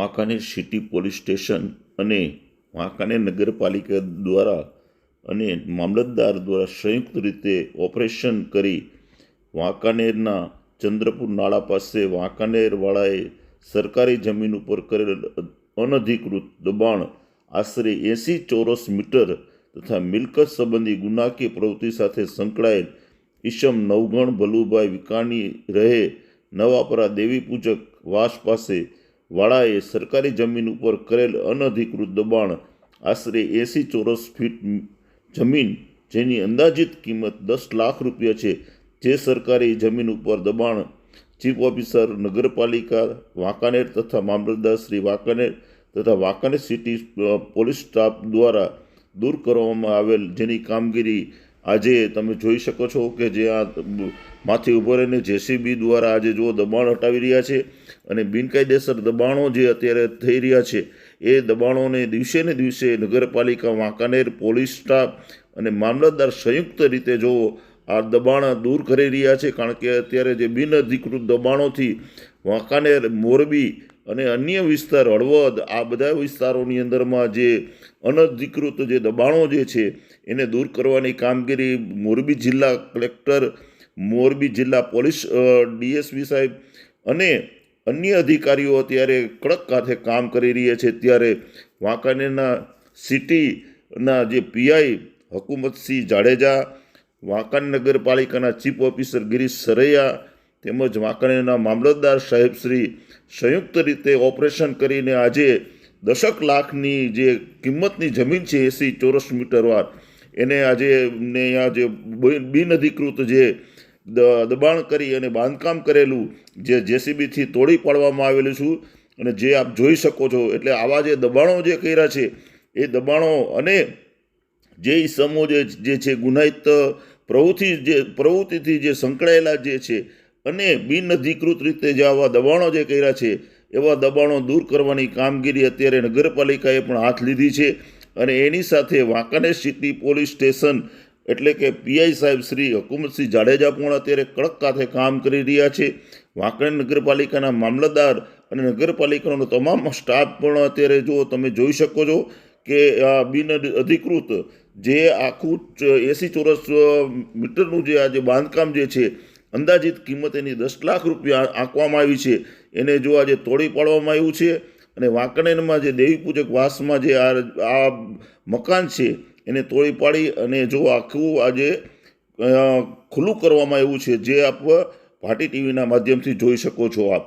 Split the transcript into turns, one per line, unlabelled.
Wankaner city police station અને વાંકાનેર નગરપાલિકા દ્વારા અને મામલતદાર દ્વારા સંયુક્ત રીતે ઓપરેશન કરી વાંકાનેરના ચંદ્રપુર નાળા પાસે વાંકાનેરવાળાએ સરકારી જમીન ઉપર કરેલ અનધિકૃત દબાણ આશરે 80 ચોરસ મીટર તથા મિલકત સંબંધી ગુનાકીય પ્રવૃત્તિ સાથે સંકળાયેલ ઈસમ નવગણ ભલુભાઈ વિકાણી રહે નવાપરા દેવી પૂજક વાસ પાસે વાળાએ સરકારી જમીન ઉપર કરેલ અનધિકૃત દબાણ આશરે 80 ચોરસ ફીટ જમીન જેની અંદાજિત કિંમત 10 લાખ રૂપિયા છે જે સરકારી જમીન ઉપર દબાણ ચીફ ઓફિસર નગરપાલિકા વાંકાનેર તથા મામલતદાર શ્રી વાંકાનેર તથા વાંકાનેર સિટી પોલીસ સ્ટાફ દ્વારા દૂર કરવામાં આવેલ જેની કામગીરી આજે તમે જોઈ શકો છો કે જે આ માથે ઊભો રહીને જેસીબી દ્વારા આજે જો દબાણ હટાવી રહ્યા છે અને બિનકાયદેસર દબાણો જે અત્યારે થઈ રહ્યા છે એ દબાણોને દિવસે ને દિવસે નગરપાલિકા વાંકાનેર પોલીસ સ્ટાફ અને મામલતદાર સંયુક્ત રીતે જો આ દબાણ દૂર કરી રહ્યા છે કારણ કે અત્યારે જે બિનઅધિકૃત દબાણોથી વાંકાનેર મોરબી અને અન્ય વિસ્તાર હળવદ આ બધા વિસ્તારોની અંદરમાં જે અનધિકૃત જે દબાણો જે છે એને દૂર કરવાની કામગીરી મોરબી જિલ્લા કલેક્ટર મોરબી જિલ્લા પોલીસ ડીએસપી સાહેબ અને અન્ય અધિકારીઓ અત્યારે કડક હાથે કામ કરી રહ્યા છે ત્યારે વાંકાનેરના સિટીના જે પીઆઈ હકુમતસિંહ જાડેજા વાંકાનેર નગરપાલિકાના ચીફ ઓફિસર ગિરીશ સરૈયા તેમજ વાંકાનેરના મામલતદાર સાહેબ શ્રી સંયુક્ત રીતે ઓપરેશન કરીને આજે 10 લાખની જે કિંમતની જમીન છે 80 ચોરસ મીટર વાર એને આજે અહીંયા જે બિનઅધિકૃત જે દબાણ કરી અને બાંધકામ કરેલું જે જેસીબીથી તોડી પાડવામાં આવેલું છું અને જે આપ જોઈ શકો છો એટલે આવા જે દબાણો જે કર્યા છે એ દબાણો અને જે ઇસમો જે છે ગુનાહિત પ્રવૃત્તિથી જે સંકળાયેલા જે છે અને બિનઅધિકૃત રીતે જે આવા દબાણો જે કર્યા છે એવા દબાણો દૂર કરવાની કામગીરી અત્યારે નગરપાલિકાએ પણ હાથ લીધી છે અને એની સાથે વાંકાનેર સિટી પોલીસ સ્ટેશન એટલે કે પીઆઈ સાહેબ શ્રી હકુમતસિંહ જાડેજા પણ અત્યારે કડક હાથે કામ કરી રહ્યા છે વાંકાનેર નગરપાલિકાના મામલતદાર અને નગરપાલિકાનો તમામ સ્ટાફ પણ અત્યારે જો તમે જોઈ શકો છો કે આ બિનઅધિકૃત જે આખું 80 ચોરસ મીટરનું જે આજે બાંધકામ જે છે અંદાજિત કિંમત એની 10 લાખ રૂપિયા આંકવામાં આવી છે એને જો આજે તોડી પાડવામાં આવ્યું છે અને વાંકાનેરમાં જે દેવી પૂજક વાસમાં જે આ મકાન છે એને તોડી પાડી અને જો આખું આજે ખુલ્લું કરવામાં આવ્યું છે જે આપ ભાટી ટીવીના માધ્યમથી જોઈ શકો છો આપ